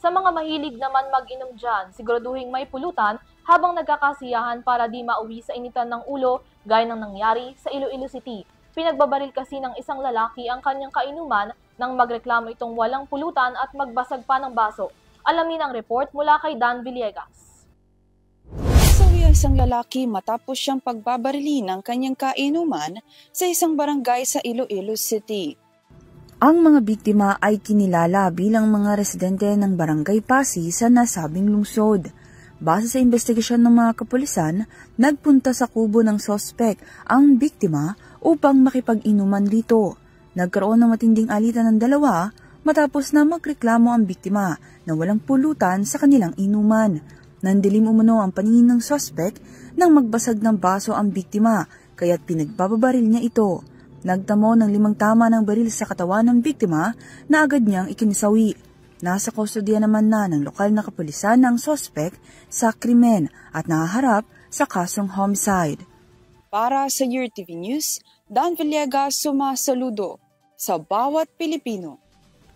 Sa mga mahilig naman mag-inom dyan, siguraduhin may pulutan habang nagkakasiyahan para di mauwi sa initan ng ulo gaya ng nangyari sa Iloilo City. Pinagbabaril kasi ng isang lalaki ang kanyang kainuman nang magreklamo itong walang pulutan at magbasag pa ng baso. Alamin ang report mula kay Dan Villegas. Nasawi ang isang lalaki matapos siyang pagbabarili ng kanyang kainuman sa isang barangay sa Iloilo City. Ang mga biktima ay kinilala bilang mga residente ng Barangay Pasi sa nasabing lungsod. Base sa investigasyon ng mga kapulisan, nagpunta sa kubo ng sospek ang biktima upang makipag-inuman dito. Nagkaroon ng matinding alitan ng dalawa matapos na magreklamo ang biktima na walang pulutan sa kanilang inuman. Nandilim umano ang paningin ng sospek nang magbasag ng baso ang biktima kaya't pinagbababaril niya ito. Nagtamo ng 5 tama ng baril sa katawan ng biktima na agad niyang ikinisawi. Nasa kustodiya naman na ng lokal na kapulisan ng sospek sa krimen at nahaharap sa kasong homicide. Para sa URTV News, Dan Villegas sumasaludo sa bawat Pilipino.